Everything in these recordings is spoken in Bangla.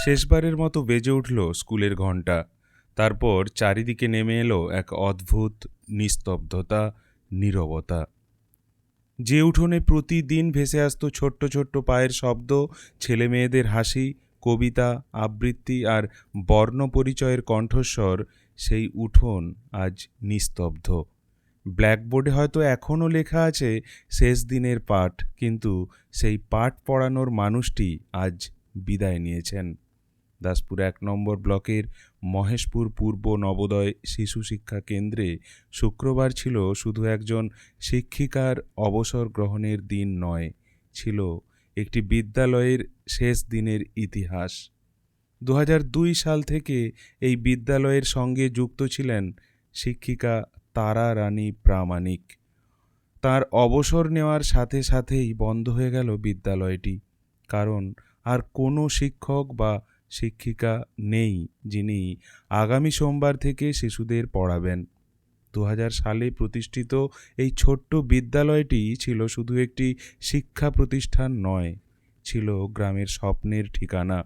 শেষবারের মতো বেজে উঠল স্কুলের ঘণ্টা। তারপর চারিদিকে নেমে এলো এক অদ্ভুত নিস্তব্ধতা, নীরবতা। যে উঠোনে প্রতিদিন ভেসে আসতো ছোট্ট ছোট্ট পায়ের শব্দ, ছেলে মেয়েদের হাসি, কবিতা আবৃত্তি আর বর্ণপরিচয়ের কণ্ঠস্বর, সেই উঠোন আজ নিস্তব্ধ। ব্ল্যাকবোর্ডে হয়তো এখনও লেখা আছে শেষ দিনের পাঠ, কিন্তু সেই পাঠ পড়ানোর মানুষটি আজ বিদায় নিয়েছেন। দাসপুর ১ নম্বর ব্লকের মহেশপুর পূর্ব নবোদয় শিশু শিক্ষা কেন্দ্রে শুক্রবার ছিল শুধু একজন শিক্ষিকার অবসর গ্রহণের দিন নয়, ছিল একটি বিদ্যালয়ের শেষ দিনের ইতিহাস। ২০০২ সাল থেকে এই বিদ্যালয়ের সঙ্গে যুক্ত ছিলেন শিক্ষিকা তারা রানী প্রামাণিক। তার অবসর নেওয়ার সাথে সাথেই বন্ধ হয়ে গেল বিদ্যালয়টি, কারণ আর কোনো শিক্ষক বা শিক্ষিকা নেই যিনি আগামী সোমবার থেকে শিশুদের পড়াবেন। ২০০০ সালে প্রতিষ্ঠিত এই ছোট্ট বিদ্যালয়টি ছিল শুধু একটি শিক্ষা প্রতিষ্ঠান নয়, ছিল গ্রামের স্বপ্নের ঠিকানা।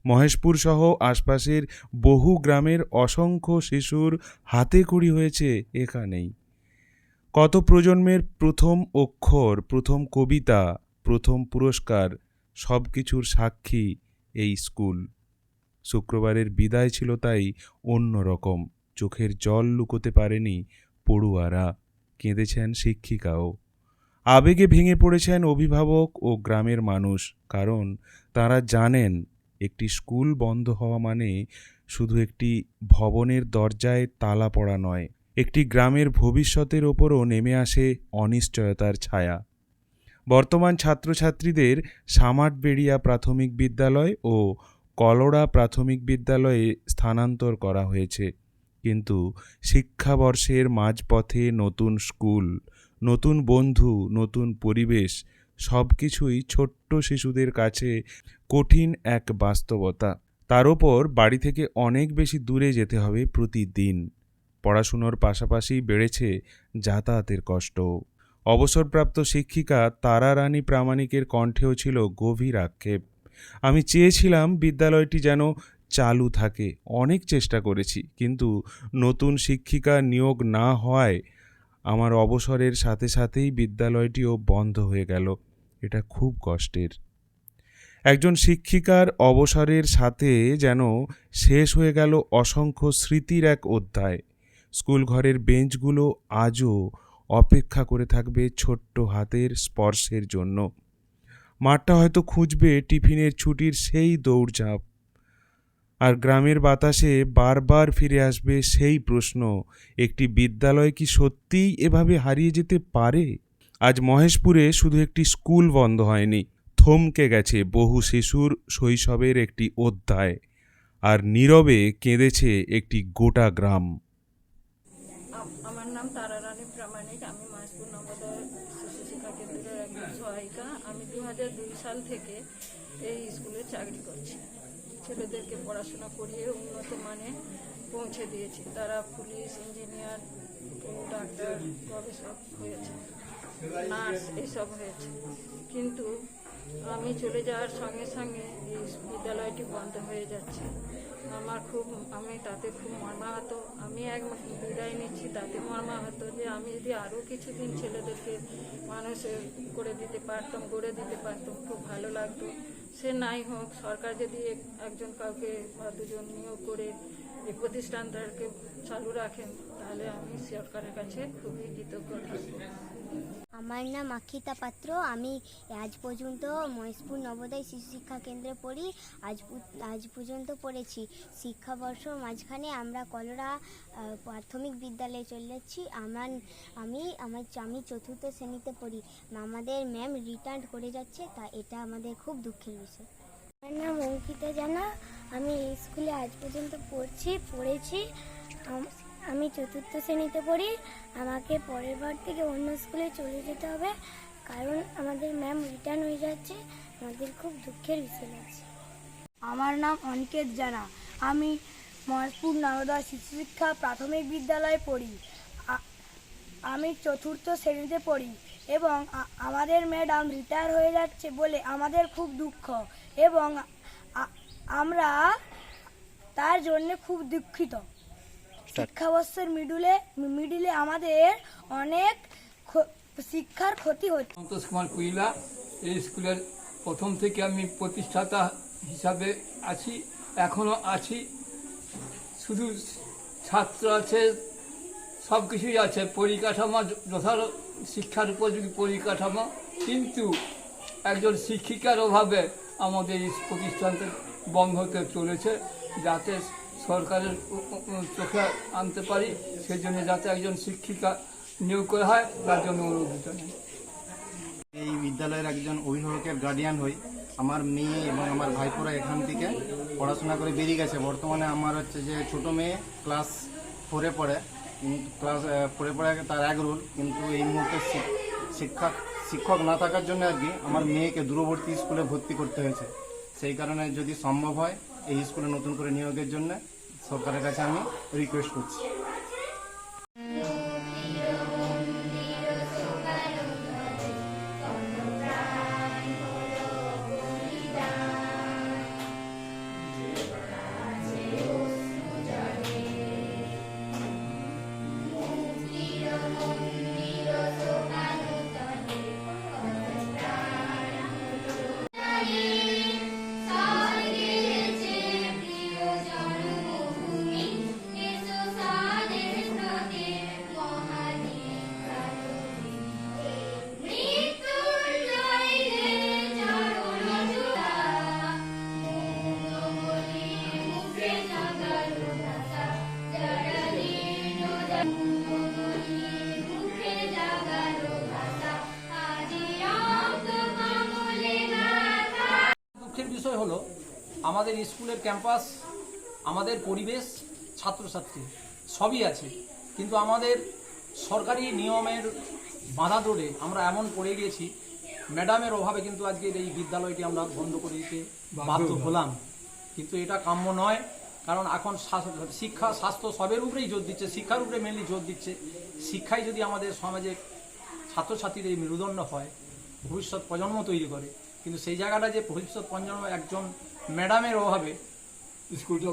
মহেশপুর সহ আশপাশের বহু গ্রামের অসংখ্য শিশুর হাতেখড়ি হয়েছে এখানেই। কত প্রজন্মের প্রথম অক্ষর, প্রথম কবিতা, প্রথম পুরস্কার, সব কিছুর সাক্ষী এই স্কুল। শুক্রবারের বিদায় ছিল তাই অন্যরকম। চোখের জল লুকোতে পারেনি পড়ুয়ারা, কেঁদেছেন শিক্ষিকাও। আবেগে ভেঙে পড়েছেন অভিভাবক ও গ্রামের মানুষ, কারণ তারা জানেন একটি স্কুল বন্ধ হওয়া মানে শুধু একটি ভবনের দরজায় তালা পড়া নয়, একটি গ্রামের ভবিষ্যতের ওপরও নেমে আসে অনিশ্চয়তার ছায়া। বর্তমান ছাত্রছাত্রীদের সামাটবেড়িয়া প্রাথমিক বিদ্যালয় ও কলোড়া প্রাথমিক বিদ্যালয়ে স্থানান্তর করা হয়েছে, কিন্তু শিক্ষাবর্ষের মাঝপথে নতুন স্কুল, নতুন বন্ধু, নতুন পরিবেশ, সব কিছুই ছোট্ট শিশুদের কাছে কঠিন এক বাস্তবতা। তার ওপর বাড়ি থেকে অনেক বেশি দূরে যেতে হবে প্রতিদিন। পড়াশুনোর পাশাপাশি বেড়েছে যাতায়াতের কষ্ট। অবসরপ্রাপ্ত শিক্ষিকা তারা রানী প্রামাণিকের কণ্ঠেও ছিল গভীর আক্ষেপ। আমি চেয়েছিলাম বিদ্যালয়টি যেন চালু থাকে, অনেক চেষ্টা করেছি, কিন্তু নতুন শিক্ষিকা নিয়োগ না হওয়ায় আমার অবসরের সাথে সাথেই বিদ্যালয়টিও বন্ধ হয়ে গেল। এটা খুব কষ্টের। একজন শিক্ষিকার অবসরের সাথে যেন শেষ হয়ে গেল অসংখ্য স্মৃতির এক অধ্যায়। স্কুল ঘরের বেঞ্চগুলো আজও অপেক্ষা করে থাকবে ছোট্ট হাতের স্পর্শের জন্য। মাঠটা হয়তো খুঁজবে টিফিনের ছুটির সেই দৌড়ঝাঁপ। আর গ্রামের বাতাসে বারবার ফিরে আসবে সেই প্রশ্ন, একটি বিদ্যালয় কি সত্যিই এভাবে হারিয়ে যেতে পারে? আজ মহেশপুরে শুধু একটি স্কুল বন্ধ হয়নি, থমকে গেছে বহু শিশুর শৈশবের একটি অধ্যায়, আর নীরবে কেঁদেছে একটি গোটা গ্রাম। আমার নাম তারা রানী প্রামাণিক। আমি মহেশপুর নবোদয় শিশু শিক্ষা কেন্দ্রের একজন সহায়িকা। আমি ২০০২ সাল থেকে এই স্কুলে চাকরি করছি। ছেলেদেরকে পড়াশোনা করিয়ে উন্নত মানে পৌঁছে দিয়েছি। তারা পুলিশ, ইঞ্জিনিয়ার, ডাক্তার, গবেষক হয়েছে, নার্স এইসব হয়েছে। কিন্তু আমি চলে যাওয়ার সঙ্গে সঙ্গে এই বিদ্যালয়টি বন্ধ হয়ে যাচ্ছে। আমি তাতে খুব মর্মাহত। আমি এক বিদায় নিচ্ছি তাতে মর্মাহত যে আমি যদি আরও কিছুদিন ছেলেদেরকে মানুষ করে দিতে পারতাম, গড়ে দিতে পারতাম, খুব ভালো লাগতো। সে নাই হোক, সরকার যদি একজন কাউকে বা দুজন নিয়োগ করে এই প্রতিষ্ঠানটাকে চালু রাখেন, তাহলে আমি সরকারের কাছে খুবই কৃতজ্ঞ থাকব। আমার নাম আখিতা পাত্র। আমি আজ পর্যন্ত মহেশপুর নবোদয় শিশু শিক্ষা কেন্দ্রে পড়ি। আজ পর্যন্ত পড়েছি। শিক্ষাবর্ষর মাঝখানে আমরা কলোড়া প্রাথমিক বিদ্যালয়ে চলে যাচ্ছি। আমি ৪র্থ শ্রেণীতে পড়ি। আমাদের ম্যাম রিটায়ার্ড করে যাচ্ছে, তা এটা আমাদের খুব দুঃখের বিষয়। আমার নাম অঙ্কিতা জানা। আমি এই স্কুলে আজ পর্যন্ত পড়েছি। আমি ৪র্থ শ্রেণীতে পড়ি। আমাকে পরের বার থেকে অন্য স্কুলে চলে যেতে হবে, কারণ আমাদের ম্যাম রিটায়ার হয়ে যাচ্ছে। আমাদের খুব দুঃখের বিষয় লাগছে। আমার নাম অনিকেত জানা। আমি মহেশপুর নবোদয় শিশু শিক্ষা প্রাথমিক বিদ্যালয়ে পড়ি। আমি ৪র্থ শ্রেণীতে পড়ি এবং আমাদের ম্যাডাম রিটায়ার হয়ে যাচ্ছে বলে আমাদের খুব দুঃখ, এবং আমরা তার জন্য খুব দুঃখিত। শিক্ষাবর্ষের মিডিলে আমাদের অনেক শিক্ষার ক্ষতি হচ্ছে। সন্তোষ কুমার কুইলা, এই স্কুলের প্রথম থেকে আমি প্রতিষ্ঠাতা হিসাবে আছি, এখনও আছি। শুধু ছাত্র আছে, সব কিছুই আছে, পরিকাঠামো যথাযথ শিক্ষার উপযোগী পরিকাঠামো, কিন্তু একজন শিক্ষিকার অভাবে আমাদের এই প্রতিষ্ঠানটা বন্ধ হতে চলেছে। যাতে সরকারের চোখে আনতে পারি, সেই জন্য যাতে একজন শিক্ষিকা নিয়োগ করা হয়, তার জন্য অনুরোধ জানাই। এই বিদ্যালয়ের একজন অভিভাবকের গার্ডিয়ান হই। আমার মেয়ে এবং আমার ভাইপোরা এখান থেকে পড়াশোনা করে বেরিয়ে গেছে। বর্তমানে আমার হচ্ছে যে ছোট মেয়ে ক্লাস 4-এ পড়ে, কিন্তু ক্লাস 4-এ পড়ে তার এক রোল, কিন্তু এই মুহূর্তে শিক্ষক না থাকার জন্য আর কি আমার মেয়েকে দূরবর্তী স্কুলে ভর্তি করতে হয়েছে। সেই কারণে যদি সম্ভব হয় এই স্কুলে নতুন করে নিয়োগের জন্য সরকারের কাছে আমি রিকোয়েস্ট করছি। দুঃখের বিষয় হলো আমাদের স্কুলের ক্যাম্পাস, আমাদের পরিবেশ, ছাত্রছাত্রী সবই আছে, কিন্তু আমাদের সরকারি নিয়মের বাধা ধরে আমরা এমন পড়ে গিয়েছি, ম্যাডামের অভাবে কিন্তু আজকের এই বিদ্যালয়টি আমরা বন্ধ করে দিতে বাধ্য হলাম। কিন্তু এটা কাম্য নয়, কারণ এখন শিক্ষা, স্বাস্থ্য সবের উপরেই জোর দিচ্ছে, শিক্ষার উপরে মেনলি জোর দিচ্ছে। শিক্ষাই যদি আমাদের সমাজে ছাত্রছাত্রীদের মেরুদণ্ড হয়, ভবিষ্যৎ প্রজন্ম তৈরি করে, কিন্তু সেই জায়গাটা যে ভবিষ্যৎ প্রজন্ম একজন ম্যাডামের অভাবে স্কুলটা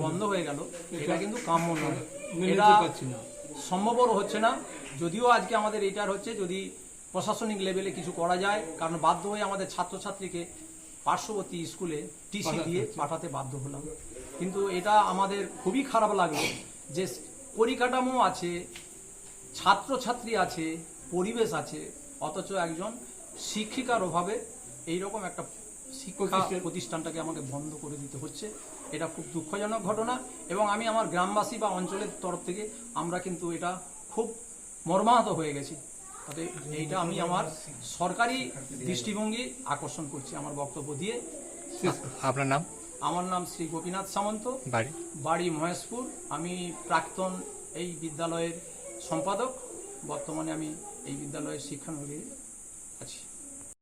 বন্ধ হয়ে গেল, এটা কিন্তু কাম্য নয়, এটা সম্ভবও হচ্ছে না। যদিও আজকে আমাদের এটার হচ্ছে, যদি প্রশাসনিক লেভেলে কিছু করা যায়, কারণ বাধ্য হয়ে আমাদের ছাত্রছাত্রীকে পার্শ্ববর্তী স্কুলে টিসি দিয়ে পাঠাতে বাধ্য হলাম। কিন্তু এটা আমাদের খুবই খারাপ লাগলো যে পরিকাঠামো আছে, ছাত্রছাত্রী আছে, পরিবেশ আছে, অথচ একজন শিক্ষিকার অভাবে এইরকম একটা শিক্ষা প্রতিষ্ঠানটাকে আমাকে বন্ধ করে দিতে হচ্ছে। এটা খুব দুঃখজনক ঘটনা, এবং আমি আমার গ্রামবাসী বা অঞ্চলের তরফ থেকে আমরা কিন্তু এটা খুব মর্মাহত হয়ে গেছি। তবে এইটা আমি আমার সরকারি দৃষ্টিভঙ্গি আকর্ষণ করছি আমার বক্তব্য দিয়ে। আপনার নাম? আমার নাম শ্রী গোপীনাথ সামন্ত, বাড়ি মহেশপুর। আমি প্রাক্তন এই বিদ্যালয়ের সম্পাদক, বর্তমানে আমি এই বিদ্যালয়ের শিক্ষানবিদে আছি।